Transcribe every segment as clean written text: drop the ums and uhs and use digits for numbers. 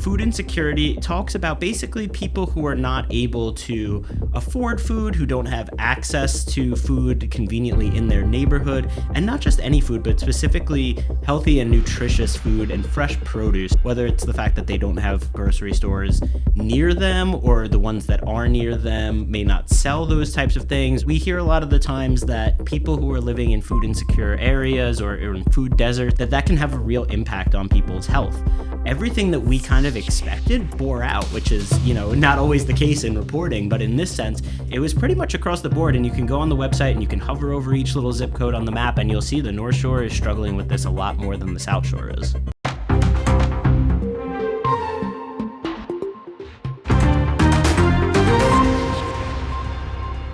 food insecurity talks about basically people who are not able to afford food, who don't have access to food conveniently in their neighborhood, and not just any food, but specifically healthy and nutritious food and fresh produce, whether it's the fact that they don't have grocery stores near them or the ones that are near them may not sell those types of things. We hear a lot of the times that people who are living in food insecure areas or in food desert, that can have a real impact on people's health. Everything that we kind of expected bore out, which is, not always the case in reporting, but in this sense, it was pretty much across the board. And you can go on the website and you can hover over each little zip code on the map and you'll see the North Shore is struggling with this a lot more than the South Shore is.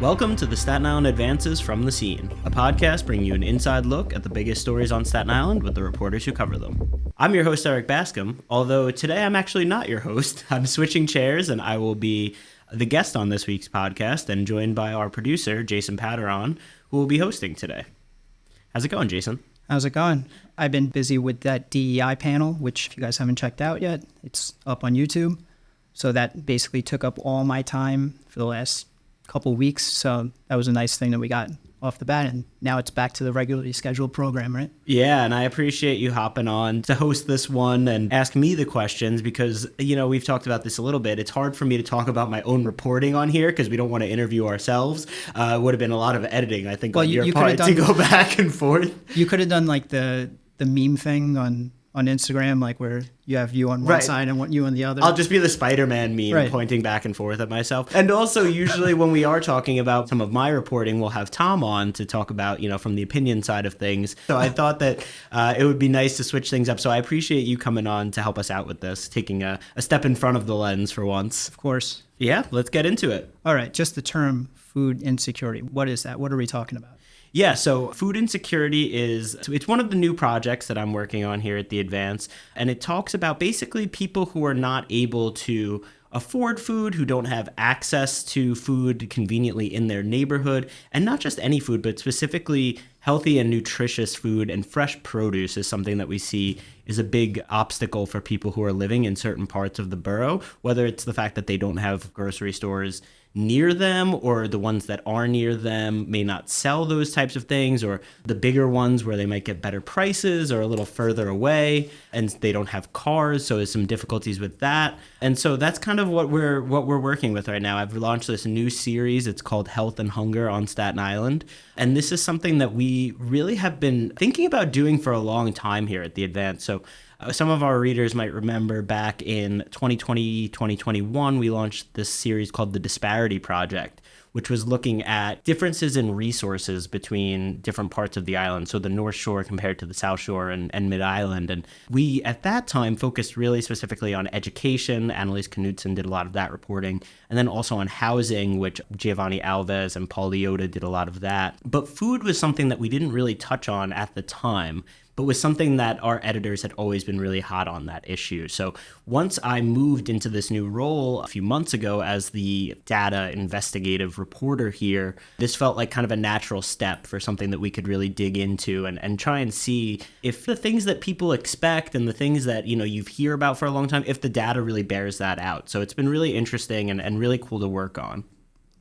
Welcome to the Staten Island Advances from the Scene, a podcast bringing you an inside look at the biggest stories on Staten Island with the reporters who cover them. I'm your host, Erik Bascome, although today I'm actually not your host. I'm switching chairs and I will be the guest on this week's podcast and joined by our producer, Jason Paderon, who will be hosting today. How's it going, Jason? How's it going? I've been busy with that DEI panel, which if you guys haven't checked out yet, it's up on YouTube. So that basically took up all my time for the last couple weeks, so that was a nice thing that we got off the bat, and now it's back to the regularly scheduled program, right? Yeah, and I appreciate you hopping on to host this one and ask me the questions because, we've talked about this a little bit. It's hard for me to talk about my own reporting on here because we don't want to interview ourselves. It would have been a lot of editing, I think, on your part to go back and forth. You could have done like the meme thing on Instagram, like where you have you on one side and you on the other. I'll just be the Spider-Man meme pointing back and forth at myself. And also usually when we are talking about some of my reporting, we'll have Tom on to talk about, from the opinion side of things. So I thought that it would be nice to switch things up. So I appreciate you coming on to help us out with this, taking a step in front of the lens for once. Of course. Yeah, let's get into it. All right. Just the term food insecurity. What is that? What are we talking about? Yeah, so food insecurity it's one of the new projects that I'm working on here at the Advance, and it talks about basically people who are not able to afford food, who don't have access to food conveniently in their neighborhood, and not just any food, but specifically healthy and nutritious food and fresh produce is something that we see is a big obstacle for people who are living in certain parts of the borough, whether it's the fact that they don't have grocery stores near them or the ones that are near them may not sell those types of things, or the bigger ones where they might get better prices or a little further away and they don't have cars, so there's some difficulties with that. And so that's kind of what we're working with right now. I've launched this new series. It's called Health and Hunger on Staten Island, and this is something that we really have been thinking about doing for a long time here at the Advance. So some of our readers might remember back in 2020, 2021, we launched this series called the Disparity Project, which was looking at differences in resources between different parts of the island. So the North Shore compared to the South Shore and Mid-Island. And we, at that time, focused really specifically on education. Annalise Knudsen did a lot of that reporting. And then also on housing, which Giovanni Alves and Paul Leota did a lot of that. But food was something that we didn't really touch on at the time, but was something that our editors had always been really hot on that issue. So once I moved into this new role a few months ago as the data investigative reporter here, this felt like kind of a natural step for something that we could really dig into and try and see if the things that people expect and the things that, you hear about for a long time, if the data really bears that out. So it's been really interesting and really cool to work on.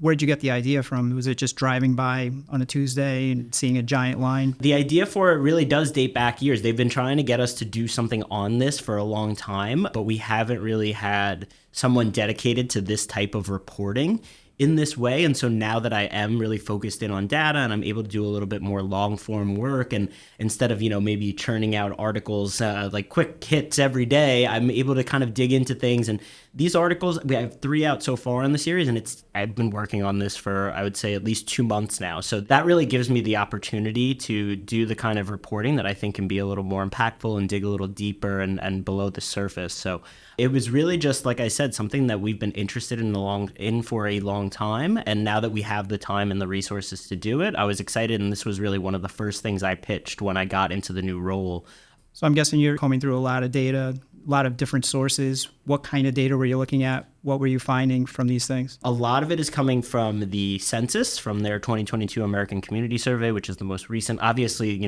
Where'd you get the idea from? Was it just driving by on a Tuesday and seeing a giant line? The idea for it really does date back years. They've been trying to get us to do something on this for a long time, but we haven't really had someone dedicated to this type of reporting in this way. And so now that I am really focused in on data and I'm able to do a little bit more long form work, and instead of, maybe churning out articles like quick hits every day, I'm able to kind of dig into things. And these articles, we have 3 out so far in the series, and I've been working on this for, I would say, at least 2 months now. So that really gives me the opportunity to do the kind of reporting that I think can be a little more impactful and dig a little deeper and below the surface. So it was really just, like I said, something that we've been interested in for a long time. And now that we have the time and the resources to do it, I was excited. And this was really one of the first things I pitched when I got into the new role. So I'm guessing you're combing through a lot of data, a lot of different sources. What kind of data were you looking at? What were you finding from these things? A lot of it is coming from the census, from their 2022 American Community Survey, which is the most recent. Obviously,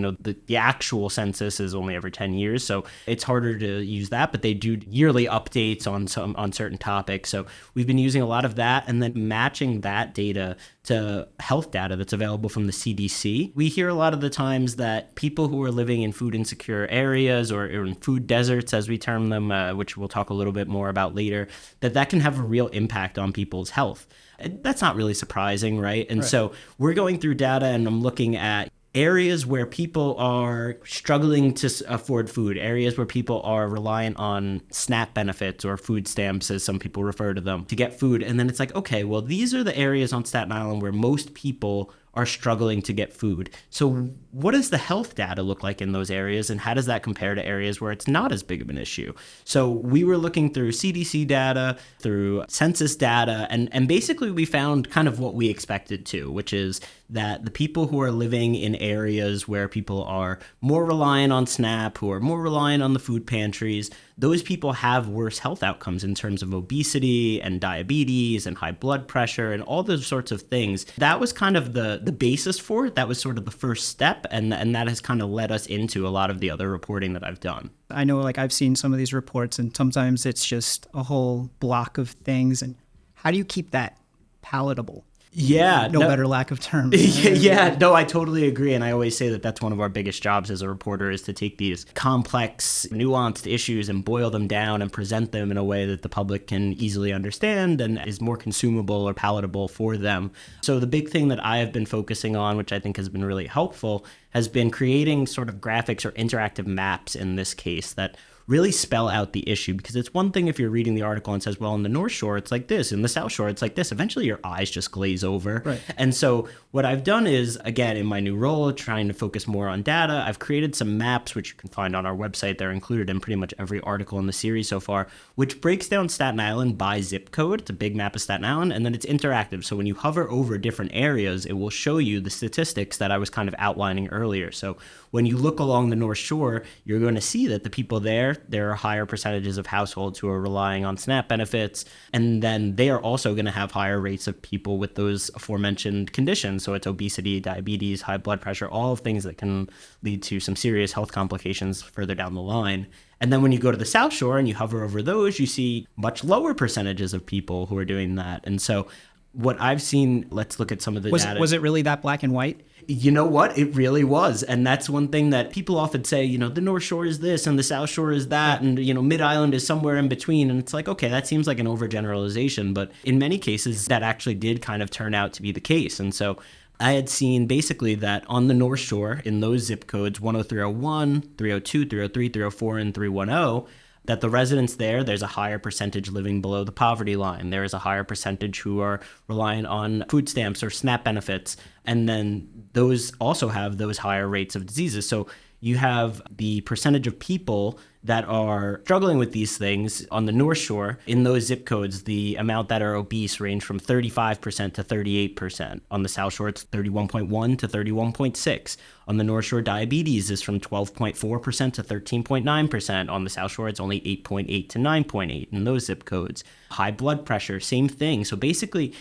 the actual census is only every 10 years, so it's harder to use that, but they do yearly updates on certain topics. So we've been using a lot of that and then matching that data to health data that's available from the CDC. We hear a lot of the times that people who are living in food insecure areas or in food deserts, as we term them, which we'll talk a little bit more about later, that can have a real impact on people's health. That's not really surprising, right? And so we're going through data and I'm looking at areas where people are struggling to afford food, areas where people are reliant on SNAP benefits or food stamps, as some people refer to them, to get food. And then it's like, okay, well, these are the areas on Staten Island where most people are struggling to get food. So what does the health data look like in those areas, and how does that compare to areas where it's not as big of an issue? So we were looking through CDC data, through census data, and basically we found kind of what we expected to, which is that the people who are living in areas where people are more reliant on SNAP, who are more reliant on the food pantries, those people have worse health outcomes in terms of obesity and diabetes and high blood pressure and all those sorts of things. That was kind of the basis for it. That was sort of the first step, and that has kind of led us into a lot of the other reporting that I've done. I know, I've seen some of these reports, and sometimes it's just a whole block of things. And how do you keep that palatable? Yeah. No better lack of terms. Yeah, no, I totally agree. And I always say that that's one of our biggest jobs as a reporter, is to take these complex, nuanced issues and boil them down and present them in a way that the public can easily understand and is more consumable or palatable for them. So the big thing that I have been focusing on, which I think has been really helpful, has been creating sort of graphics or interactive maps in this case that really spell out the issue. Because it's one thing if you're reading the article and says, well, in the North Shore, it's like this. In the South Shore, it's like this. Eventually, your eyes just glaze over. Right. And so what I've done is, again, in my new role, trying to focus more on data, I've created some maps, which you can find on our website. They're included in pretty much every article in the series so far, which breaks down Staten Island by zip code. It's a big map of Staten Island, and then it's interactive. So when you hover over different areas, it will show you the statistics that I was kind of outlining earlier. So when you look along the North Shore, you're going to see that the people there are higher percentages of households who are relying on SNAP benefits, and then they are also going to have higher rates of people with those aforementioned conditions. So it's obesity, diabetes, high blood pressure, all of things that can lead to some serious health complications further down the line. And then when you go to the South Shore and you hover over those, you see much lower percentages of people who are doing that. And so what I've seen, let's look at some of the data. Was it really that black and white? You know what? It really was. And that's one thing that people often say, the North Shore is this and the South Shore is that, and, Mid-Island is somewhere in between. And it's like, okay, that seems like an overgeneralization. But in many cases, that actually did kind of turn out to be the case. And so I had seen basically that on the North Shore, in those zip codes, 10301, 302, 303, 304, and 310, that the residents there's a higher percentage living below the poverty line. There is a higher percentage who are reliant on food stamps or SNAP benefits. And then those also have those higher rates of diseases. So you have the percentage of people that are struggling with these things on the North Shore. In those zip codes, the amount that are obese range from 35% to 38%. On the South Shore, it's 31.1 to 31.6. On the North Shore, diabetes is from 12.4% to 13.9%. On the South Shore, it's only 8.8 to 9.8 in those zip codes. High blood pressure, same thing. So basically,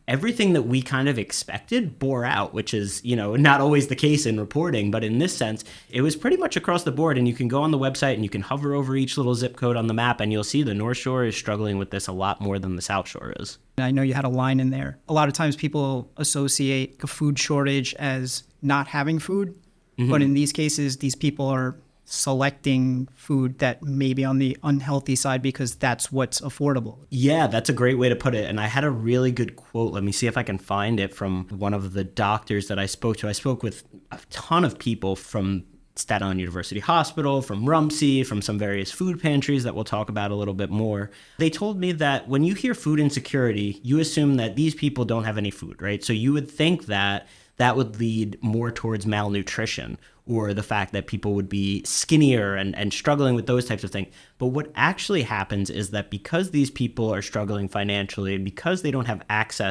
everything that we kind of expected bore out, which is, not always the case in reporting, but in this sense, it was pretty much across the board. And you can go on the website and you can hover over each little zip code on the map and you'll see the North Shore is struggling with this a lot more than the South Shore is. I know you had a line in there. A lot of times people associate a food shortage as not having food, but in these cases, these people are selecting food that may be on the unhealthy side because that's what's affordable. Yeah, that's a great way to put it. And I had a really good quote. Let me see if I can find it from one of the doctors that I spoke to. I spoke with a ton of people from Staten Island University Hospital, from Rumsey, from some various food pantries that we'll talk about a little bit more. They told me that when you hear food insecurity, you assume that these people don't have any food, right? So you would think that would lead more towards malnutrition or the fact that people would be skinnier and struggling with those types of things. But what actually happens is that because these people are struggling financially and because they don't have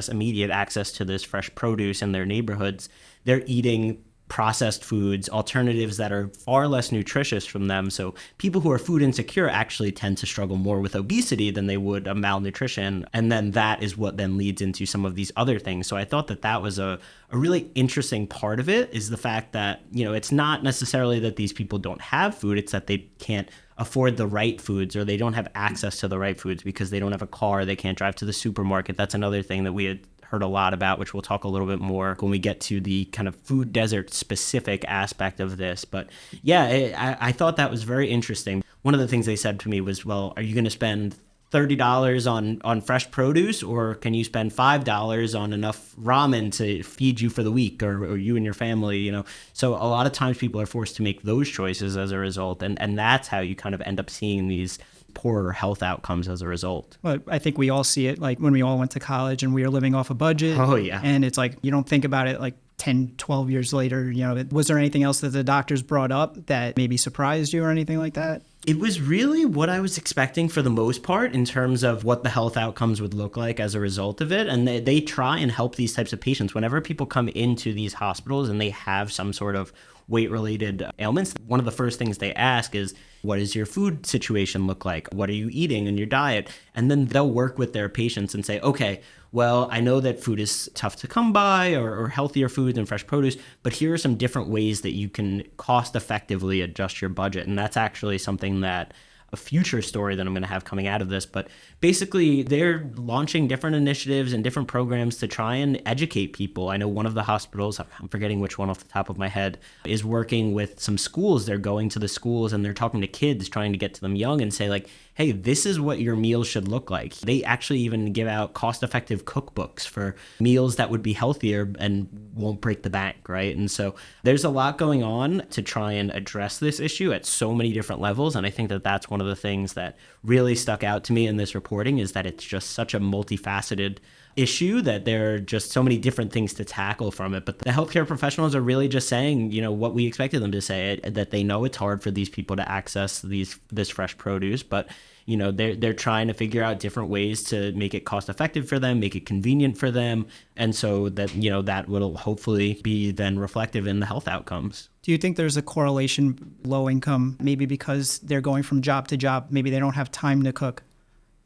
immediate access to this fresh produce in their neighborhoods, they're eating processed foods, alternatives that are far less nutritious from them. So people who are food insecure actually tend to struggle more with obesity than they would a malnutrition. And then that is what then leads into some of these other things. So I thought that that was a really interesting part of it, is the fact that, it's not necessarily that these people don't have food, it's that they can't afford the right foods, or they don't have access to the right foods because they don't have a car, they can't drive to the supermarket. That's another thing that we had heard a lot about, which we'll talk a little bit more when we get to the kind of food desert specific aspect of this. But yeah, I thought that was very interesting. One of the things they said to me was, well, are you going to spend $30 on fresh produce, or can you spend $5 on enough ramen to feed you for the week, or you and your family, So a lot of times people are forced to make those choices as a result. And that's how you kind of end up seeing these poorer health outcomes as a result. Well, I think we all see it, like when we all went to college and we were living off a budget. Oh, yeah. And it's like, you don't think about it like 10, 12 years later. Was there anything else that the doctors brought up that maybe surprised you or anything like that? It was really what I was expecting for the most part in terms of what the health outcomes would look like as a result of it. And they try and help these types of patients. Whenever people come into these hospitals and they have some sort of weight-related ailments, one of the first things they ask is, what does your food situation look like? What are you eating in your diet? And then they'll work with their patients and say, okay, well, I know that food is tough to come by, or healthier foods and fresh produce, but here are some different ways that you can cost effectively adjust your budget. And that's actually something that a future story that I'm going to have coming out of this. But basically, they're launching different initiatives and different programs to try and educate people. I know one of the hospitals, I'm forgetting which one off the top of my head, is working with some schools. They're going to the schools and they're talking to kids, trying to get to them young and say, like, hey, this is what your meals should look like. They actually even give out cost-effective cookbooks for meals that would be healthier and won't break the bank, right? And so there's a lot going on to try and address this issue at so many different levels. And I think that that's one of the things that really stuck out to me in this reporting, is that it's just such a multifaceted issue that there are just so many different things to tackle from it. But the healthcare professionals are really just saying, what we expected them to say, that they know it's hard for these people to access this fresh produce, but they're trying to figure out different ways to make it cost effective for them, make it convenient for them, and so that that will hopefully be then reflective in the health outcomes. Do you think there's a correlation, low income, maybe because they're going from job to job, maybe they don't have time to cook?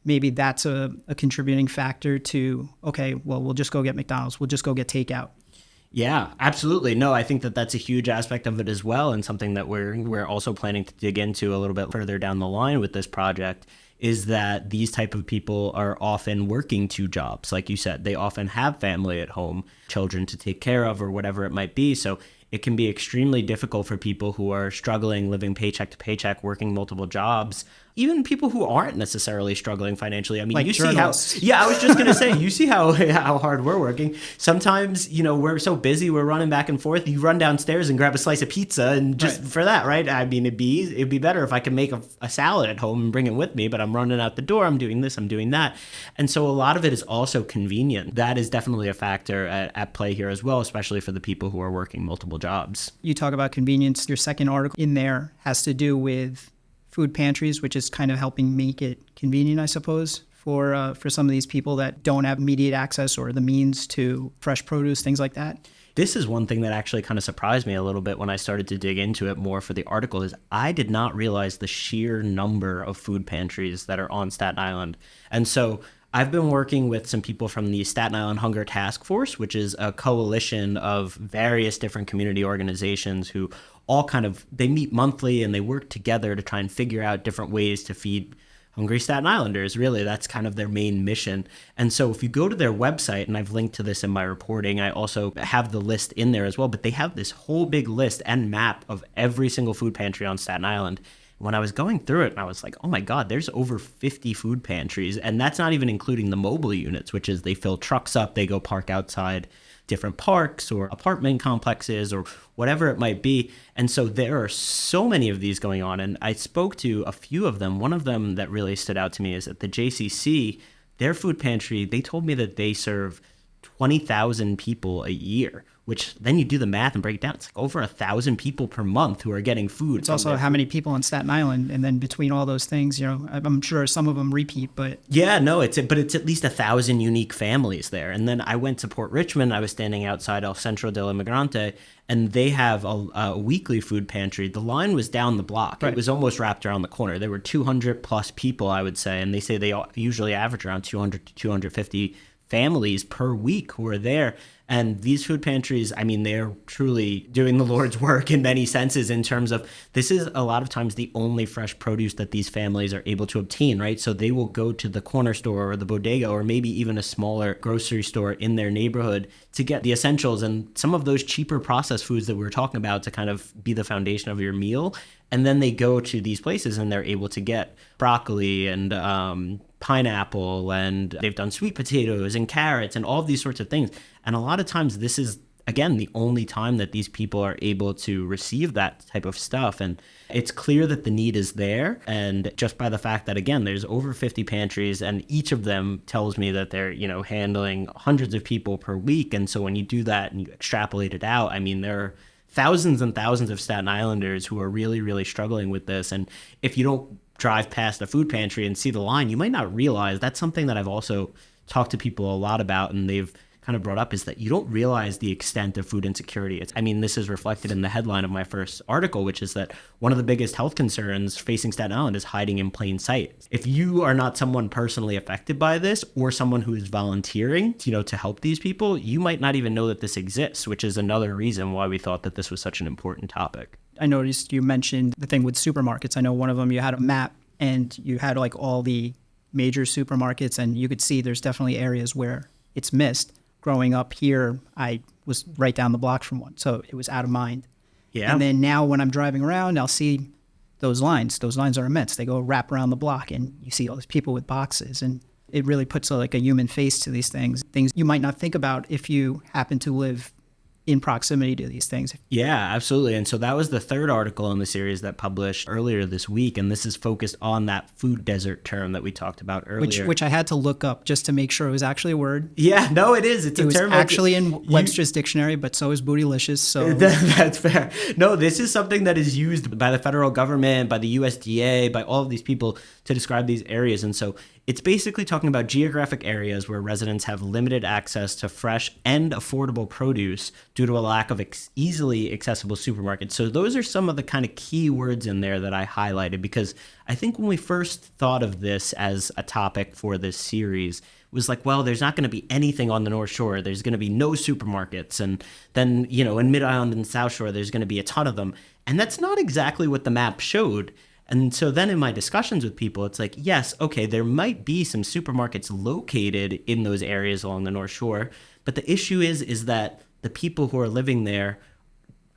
Maybe that's a contributing factor to, okay, well, we'll just go get McDonald's, we'll just go get takeout. Yeah, absolutely. No, I think that that's a huge aspect of it as well, and something that we're also planning to dig into a little bit further down the line with this project, is that these type of people are often working two jobs. Like you said, they often have family at home, children to take care of, or whatever it might be. So it can be extremely difficult for people who are struggling, living paycheck to paycheck, working multiple jobs. Even people who aren't necessarily struggling financially. I mean, like you journalists. see how, yeah, I was just going to say, you see how hard we're working. Sometimes, we're so busy, we're running back and forth. You run downstairs and grab a slice of pizza, and just right. for that, right? I mean, it'd be better if I could make a salad at home and bring it with me, but I'm running out the door, I'm doing this, I'm doing that. And so a lot of it is also convenient. That is definitely a factor at play here as well, especially for the people who are working multiple jobs. You talk about convenience. Your second article in there has to do with food pantries, which is kind of helping make it convenient, I suppose, for some of these people that don't have immediate access or the means to fresh produce, things like that. This is one thing that actually kind of surprised me a little bit when I started to dig into it more for the article, is I did not realize the sheer number of food pantries that are on Staten Island. And so I've been working with some people from the Staten Island Hunger Task Force, which is a coalition of various different community organizations who all they meet monthly and they work together to try and figure out different ways to feed hungry Staten Islanders. Really, that's kind of their main mission. And so if you go to their website, and I've linked to this in my reporting, I also have the list in there as well, but they have this whole big list and map of every single food pantry on Staten Island. When I was going through it, I was like, oh my God, there's over 50 food pantries. And that's not even including the mobile units, which is they fill trucks up, they go park outside different parks or apartment complexes or whatever it might be. And so there are so many of these going on. And I spoke to a few of them. One of them that really stood out to me is at the JCC, their food pantry, they told me that they serve 20,000 people a year, which then you do the math and break it down. It's like over 1,000 people per month who are getting food. It's also how many people on Staten Island, and then between all those things, I'm sure some of them repeat, but yeah, no, it's at least 1,000 unique families there. And then I went to Port Richmond. I was standing outside El Centro del Inmigrante, and they have a weekly food pantry. The line was down the block. Right. It was almost wrapped around the corner. There were 200 plus people, I would say, and they say they usually average around 200 to 250 families per week who are there. And these food pantries, I mean, they're truly doing the Lord's work in many senses, in terms of this is a lot of times the only fresh produce that these families are able to obtain, right? So they will go to the corner store or the bodega or maybe even a smaller grocery store in their neighborhood to get the essentials and some of those cheaper processed foods that we were talking about to kind of be the foundation of your meal. And then they go to these places and they're able to get broccoli and pineapple, and they've done sweet potatoes and carrots and all of these sorts of things. And a lot of times this is, again, the only time that these people are able to receive that type of stuff. And it's clear that the need is there. And just by the fact that, again, there's over 50 pantries and each of them tells me that they're, handling hundreds of people per week. And so when you do that and you extrapolate it out, I mean, there are thousands and thousands of Staten Islanders who are really, really struggling with this. And if you don't drive past a food pantry and see the line, you might not realize that's something that I've also talked to people a lot about, and they've kind of brought up, is that you don't realize the extent of food insecurity. This is reflected in the headline of my first article, which is that one of the biggest health concerns facing Staten Island is hiding in plain sight. If you are not someone personally affected by this or someone who is volunteering, to help these people, you might not even know that this exists, which is another reason why we thought that this was such an important topic. I noticed you mentioned the thing with supermarkets. I know one of them, you had a map and you had like all the major supermarkets, and you could see there's definitely areas where it's missed. Growing up here, I was right down the block from one, so it was out of mind. Yeah. And then now when I'm driving around, I'll see those lines. Those lines are immense. They go wrap around the block, and you see all these people with boxes, and it really puts a human face to these things you might not think about if you happen to live in proximity to these things. Yeah, absolutely. And so that was the third article in the series that published earlier this week. And this is focused on that food desert term that we talked about earlier. Which I had to look up just to make sure it was actually a word. Yeah, no, it is. It's a term. It was actually in Webster's dictionary, but so is bootylicious. So that's fair. No, this is something that is used by the federal government, by the USDA, by all of these people to describe these areas. And so it's basically talking about geographic areas where residents have limited access to fresh and affordable produce due to a lack of easily accessible supermarkets. So those are some of the kind of key words in there that I highlighted, because I think when we first thought of this as a topic for this series, it was like, well, there's not going to be anything on the North Shore. There's going to be no supermarkets. And then, in Mid-Island and South Shore, there's going to be a ton of them. And that's not exactly what the map showed. And so then in my discussions with people, it's like, yes, okay, there might be some supermarkets located in those areas along the North Shore, but the issue is that the people who are living there,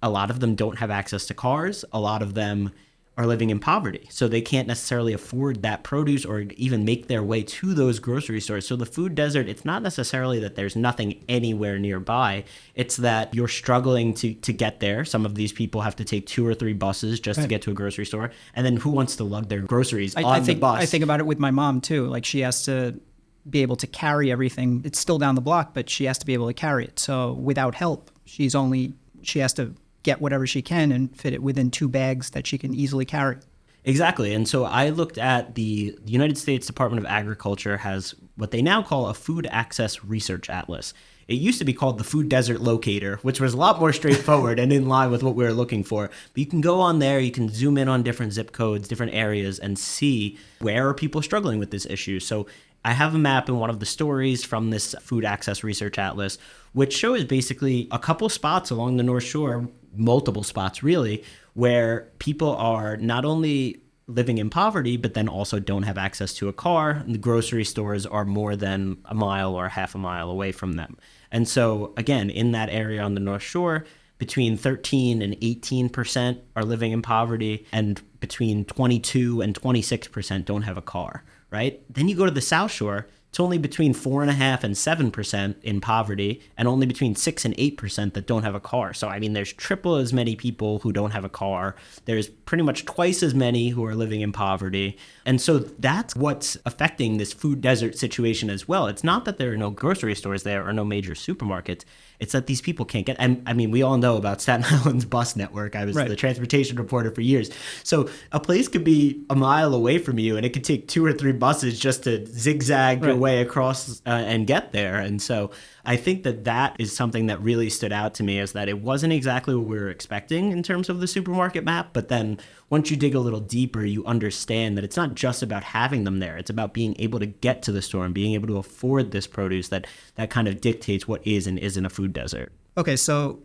a lot of them don't have access to cars. A lot of them are living in poverty, so they can't necessarily afford that produce or even make their way to those grocery stores. So the food desert, it's not necessarily that there's nothing anywhere nearby. It's that you're struggling to get there. Some of these people have to take 2 or 3 buses just to get to a grocery store. And then who wants to lug their groceries on the bus? I think about it with my mom too. Like, she has to be able to carry everything. It's still down the block, but she has to be able to carry it. So without help, she has to get whatever she can and fit it within 2 bags that she can easily carry. Exactly. And so I looked at the United States Department of Agriculture has what they now call a Food Access Research Atlas. It used to be called the Food Desert Locator, which was a lot more straightforward and in line with what we were looking for. But you can go on there, you can zoom in on different zip codes, different areas, and see where are people struggling with this issue. So I have a map in one of the stories from this Food Access Research Atlas, which shows basically a couple spots along the North Shore, multiple spots really, where people are not only living in poverty, but then also don't have access to a car. And the grocery stores are more than a mile or half a mile away from them. And so again, in that area on the North Shore, between 13 and 18% are living in poverty, and between 22 and 26% don't have a car, right? Then you go to the South Shore, it's only between 4.5% and 7% in poverty, and only between 6 and 8% that don't have a car. So, I mean, there's triple as many people who don't have a car. There's pretty much twice as many who are living in poverty. And so that's what's affecting this food desert situation as well. It's not that there are no grocery stores there or no major supermarkets. It's that these people can't get, and I mean, we all know about Staten Island's bus network. I was the transportation reporter for years. So a place could be a mile away from you, and it could take 2 or 3 buses just to zigzag your way across and get there. And so I think that is something that really stood out to me, is that it wasn't exactly what we were expecting in terms of the supermarket map. But then once you dig a little deeper, you understand that it's not just about having them there. It's about being able to get to the store and being able to afford this produce that kind of dictates what is and isn't a food desert. Okay, so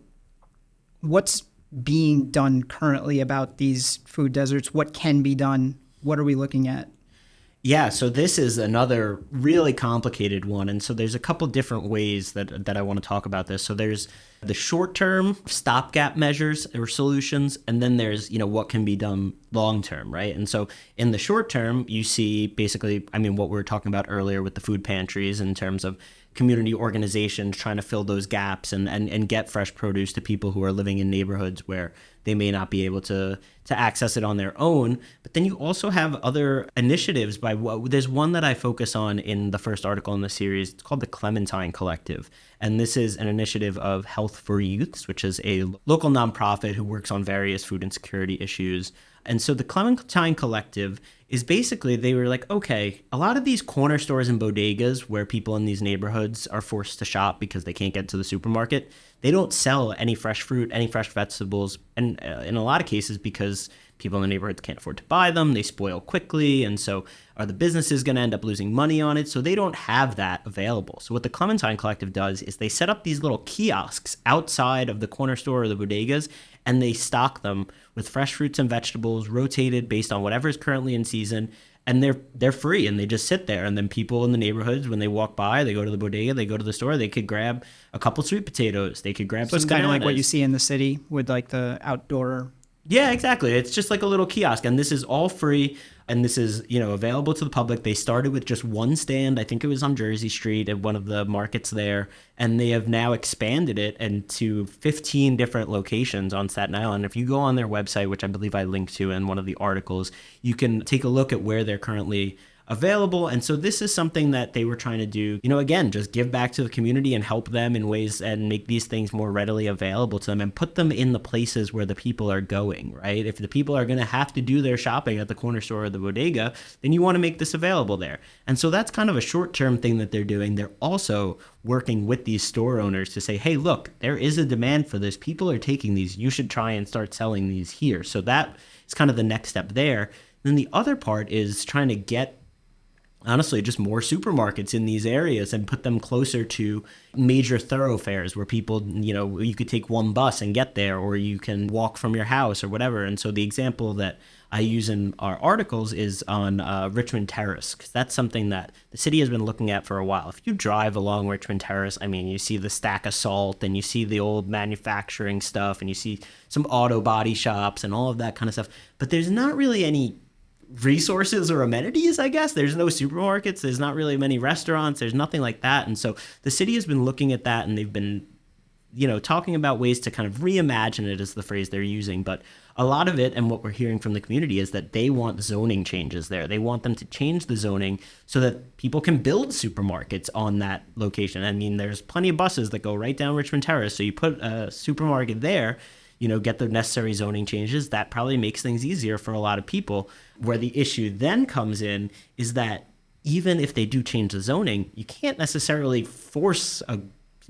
what's being done currently about these food deserts? What can be done? What are we looking at? Yeah, so this is another really complicated one. And so there's a couple different ways that I want to talk about this. So there's the short-term stopgap measures or solutions, and then there's, what can be done long-term, right? And so in the short term, you see basically, I mean, what we were talking about earlier with the food pantries in terms of community organizations trying to fill those gaps and get fresh produce to people who are living in neighborhoods where they may not be able to access it on their own. But then you also have other initiatives there's one that I focus on in the first article in the series. It's called the Clementine Collective. And this is an initiative of Health for Youths, which is a local nonprofit who works on various food insecurity issues. And so the Clementine Collective is basically, they were like, okay, a lot of these corner stores and bodegas where people in these neighborhoods are forced to shop because they can't get to the supermarket, they don't sell any fresh fruit, any fresh vegetables, and in a lot of cases because people in the neighborhoods can't afford to buy them, they spoil quickly, and so are the businesses going to end up losing money on it? So they don't have that available. So what the Clementine Collective does is they set up these little kiosks outside of the corner store or the bodegas, and they stock them with fresh fruits and vegetables, rotated based on whatever is currently in season, and they're free, and they just sit there. And then people in the neighborhoods, when they walk by, they go to the bodega, they go to the store, they could grab a couple sweet potatoes, they could grab some bananas. So it's kind of like what you see in the city with like the outdoor. Yeah, exactly. It's just like a little kiosk, and this is all free, and this is, available to the public. They started with just one stand. I think it was on Jersey Street at one of the markets there, and they have now expanded it into 15 different locations on Staten Island. If you go on their website, which I believe I linked to in one of the articles, you can take a look at where they're currently available. And so this is something that they were trying to do, again, just give back to the community and help them in ways and make these things more readily available to them and put them in the places where the people are going, right? If the people are going to have to do their shopping at the corner store or the bodega, then you want to make this available there. And so that's kind of a short-term thing that they're doing. They're also working with these store owners to say, hey, look, there is a demand for this. People are taking these. You should try and start selling these here. So that is kind of the next step there. Then the other part is trying to get honestly just more supermarkets in these areas and put them closer to major thoroughfares where people, you could take one bus and get there, or you can walk from your house or whatever. And so the example that I use in our articles is on Richmond Terrace, because that's something that the city has been looking at for a while. If you drive along Richmond Terrace, I mean, you see the stack of salt and you see the old manufacturing stuff and you see some auto body shops and all of that kind of stuff. But there's not really any resources or amenities, I guess. There's no supermarkets. There's not really many restaurants. There's nothing like that. And so the city has been looking at that, and they've been, talking about ways to kind of reimagine it, is the phrase they're using. But a lot of it, and what we're hearing from the community, is that they want zoning changes there. They want them to change the zoning so that people can build supermarkets on that location. I mean, there's plenty of buses that go right down Richmond Terrace. So you put a supermarket there, get the necessary zoning changes. That probably makes things easier for a lot of people. Where the issue then comes in is that even if they do change the zoning, you can't necessarily force a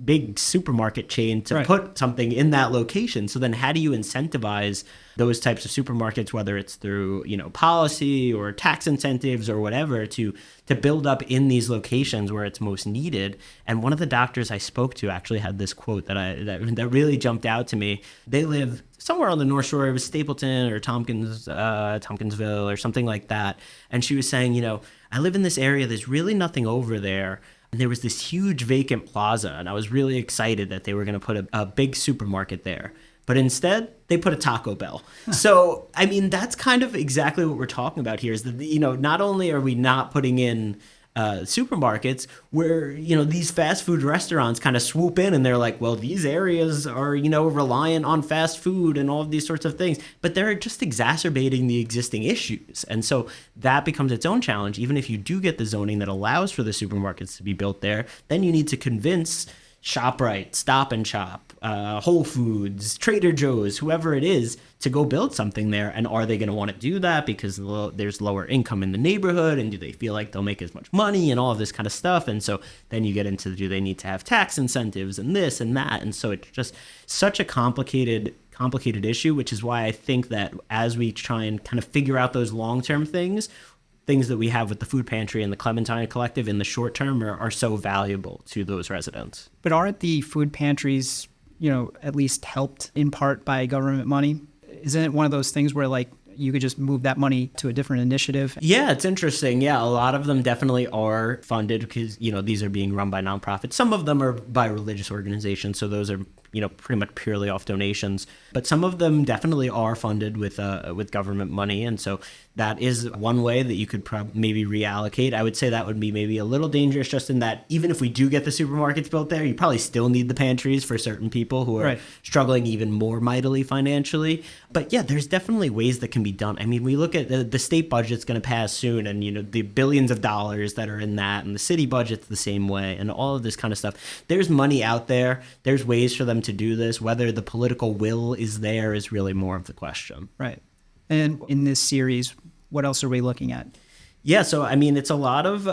big supermarket chain to put something in that location. So then how do you incentivize those types of supermarkets, whether it's through, policy or tax incentives or whatever, to build up in these locations where it's most needed? And one of the doctors I spoke to actually had this quote that really jumped out to me. They live somewhere on the North Shore. It was Stapleton or Tompkinsville or something like that. And she was saying, I live in this area. There's really nothing over there. And there was this huge vacant plaza, and I was really excited that they were going to put a big supermarket there. But instead, they put a Taco Bell. So, I mean, that's kind of exactly what we're talking about here, is that, not only are we not putting in supermarkets where, these fast food restaurants kind of swoop in and they're like, well, these areas are, reliant on fast food and all of these sorts of things, but they're just exacerbating the existing issues. And so that becomes its own challenge. Even if you do get the zoning that allows for the supermarkets to be built there, then you need to convince ShopRite, Stop and Shop, Whole Foods, Trader Joe's, whoever it is, to go build something there. And are they going to want to do that because there's lower income in the neighborhood? And do they feel like they'll make as much money and all of this kind of stuff? And so then you get into, do they need to have tax incentives and this and that? And so it's just such a complicated issue, which is why I think that as we try and kind of figure out those long-term things that we have with the food pantry and the Clementine Collective in the short term are so valuable to those residents. But aren't the food pantries, at least helped in part by government money? Isn't it one of those things where like you could just move that money to a different initiative? Yeah, it's interesting. Yeah, a lot of them definitely are funded because, these are being run by nonprofits. Some of them are by religious organizations, so those are, pretty much purely off donations. But some of them definitely are funded with government money. And so that is one way that you could maybe reallocate. I would say that would be maybe a little dangerous just in that even if we do get the supermarkets built there, you probably still need the pantries for certain people who are struggling even more mightily financially. But yeah, there's definitely ways that can be done. I mean, we look at the state budget's going to pass soon and, the billions of dollars that are in that, and the city budget's the same way, and all of this kind of stuff. There's money out there. There's ways for them to do this. Whether the political will is there is really more of the question. Right. And in this series, what else are we looking at? Yeah, so I mean, it's a lot of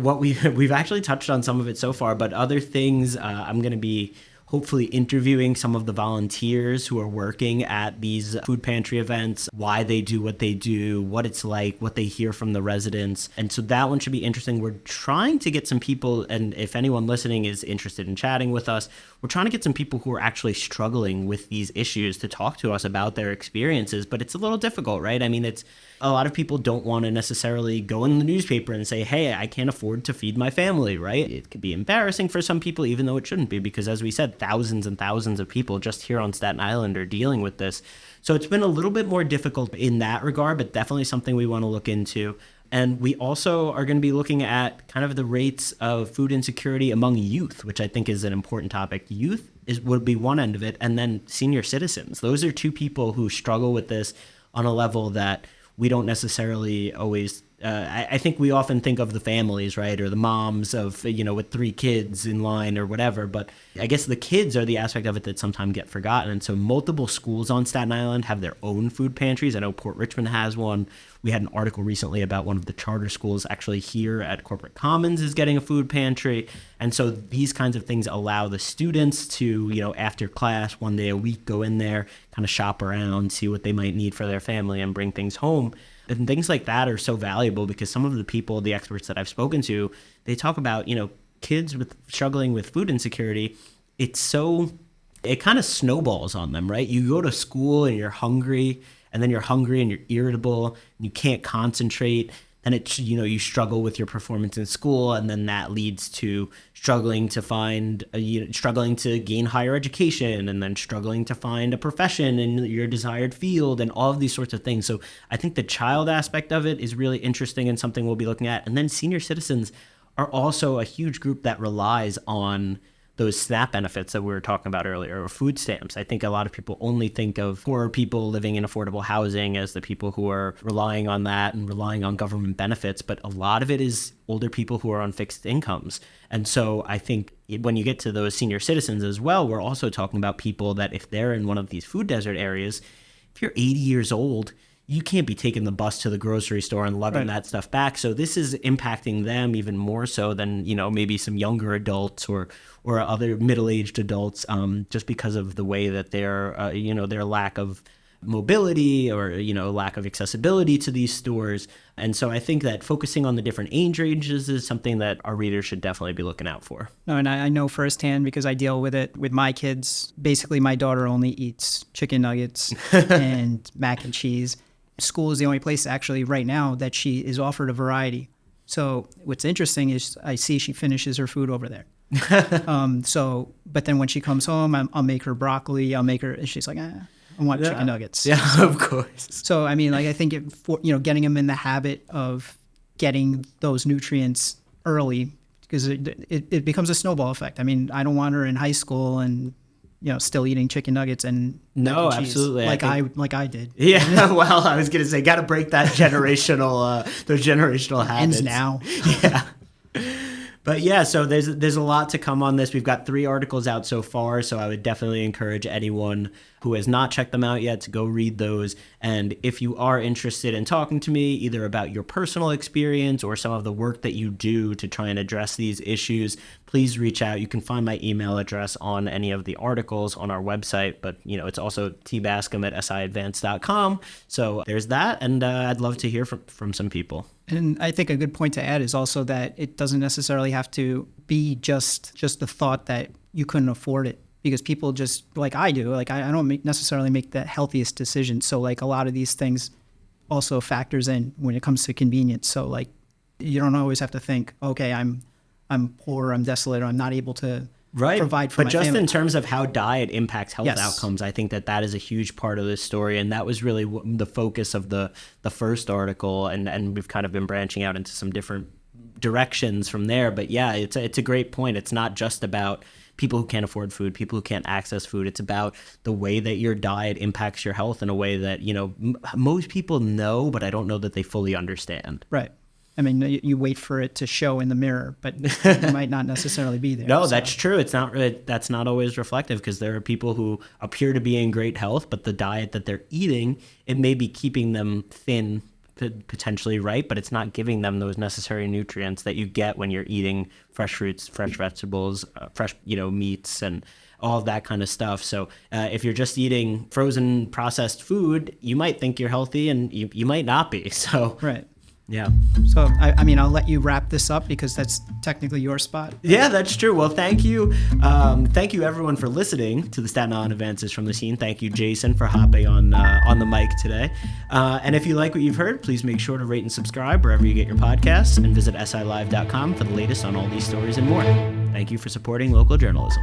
what we've actually touched on some of it so far, but other things I'm going to be hopefully interviewing some of the volunteers who are working at these food pantry events, why they do what they do, what it's like, what they hear from the residents. And so that one should be interesting. We're trying to get some people, and if anyone listening is interested in chatting with us, we're trying to get some people who are actually struggling with these issues to talk to us about their experiences, but it's a little difficult, right? I mean, it's a lot of people don't want to necessarily go in the newspaper and say, hey, I can't afford to feed my family, right? It could be embarrassing for some people, even though it shouldn't be, because as we said, thousands and thousands of people just here on Staten Island are dealing with this. So it's been a little bit more difficult in that regard, but definitely something we want to look into. And we also are going to be looking at kind of the rates of food insecurity among youth, which I think is an important topic. Youth would be one end of it, and then senior citizens. Those are two people who struggle with this on a level that we don't necessarily always I think we often think of the families, right, or the moms of, with 3 kids in line or whatever, but I guess the kids are the aspect of it that sometimes get forgotten. And so multiple schools on Staten Island have their own food pantries. I know Port Richmond has one. We had an article recently about one of the charter schools actually here at Corporate Commons is getting a food pantry. And so these kinds of things allow the students to, after class, one day a week, go in there, kind of shop around, see what they might need for their family and bring things home. And things like that are so valuable because some of the people, the experts that I've spoken to, they talk about, kids struggling with food insecurity. It kind of snowballs on them, right? You go to school and you're hungry, and then you're hungry and you're irritable and you can't concentrate. Then it's, you struggle with your performance in school, and then that leads to struggling to gain higher education, and then struggling to find a profession in your desired field, and all of these sorts of things. So I think the child aspect of it is really interesting and something we'll be looking at. And then senior citizens are also a huge group that relies on those SNAP benefits that we were talking about earlier, or food stamps. I think a lot of people only think of poor people living in affordable housing as the people who are relying on that and relying on government benefits, but a lot of it is older people who are on fixed incomes. And so I think when you get to those senior citizens as well, we're also talking about people that if they're in one of these food desert areas, if you're 80 years old, you can't be taking the bus to the grocery store and lugging that stuff back. So this is impacting them even more so than, maybe some younger adults or other middle-aged adults, just because of the way that their lack of mobility or, lack of accessibility to these stores. And so I think that focusing on the different age ranges is something that our readers should definitely be looking out for. No, and I know firsthand because I deal with it with my kids. Basically, my daughter only eats chicken nuggets and mac and cheese. School is the only place actually right now that she is offered a variety. So what's interesting is I see she finishes her food over there. But then when she comes home, I'll make her broccoli. She's like, I want chicken nuggets. Yeah, of course. So, I mean, I think getting them in the habit of getting those nutrients early because it becomes a snowball effect. I mean, I don't want her in high school and still eating chicken nuggets and no, mac and cheese, absolutely, like I did. Yeah, well, I was gonna say, got to break that generational those generational habits. Ends now. Yeah. But yeah, so there's a lot to come on this. We've got 3 articles out so far, so I would definitely encourage anyone who has not checked them out yet to go read those. And if you are interested in talking to me, either about your personal experience or some of the work that you do to try and address these issues, please reach out. You can find my email address on any of the articles on our website, but it's also tbascome@siadvance.com. So there's that, and I'd love to hear from some people. And I think a good point to add is also that it doesn't necessarily have to be just the thought that you couldn't afford it, because people just, like I do, like I don't necessarily make the healthiest decisions. So like a lot of these things also factors in when it comes to convenience. So like you don't always have to think, okay, I'm poor, I'm desolate, or I'm not able to provide for my family. But just in terms of how diet impacts health Yes. outcomes, I think that is a huge part of this story, and that was really the focus of the first article, and we've kind of been branching out into some different directions from there. But yeah, it's a great point. It's not just about people who can't afford food, people who can't access food. It's about the way that your diet impacts your health in a way that most people know, but I don't know that they fully understand. Right. I mean, you wait for it to show in the mirror, but it might not necessarily be there. No, so. That's true. That's not always reflective, because there are people who appear to be in great health, but the diet that they're eating, it may be keeping them thin, potentially, right? But it's not giving them those necessary nutrients that you get when you're eating fresh fruits, fresh vegetables, fresh, meats, and all of that kind of stuff. So if you're just eating frozen processed food, you might think you're healthy, and you might not be. So right. Yeah. So, I mean, I'll let you wrap this up because that's technically your spot. Yeah, that's true. Well, thank you. Thank you, everyone, for listening to the Staten Island Advances from the Scene. Thank you, Jason, for hopping on the mic today. And if you like what you've heard, please make sure to rate and subscribe wherever you get your podcasts, and visit silive.com for the latest on all these stories and more. Thank you for supporting local journalism.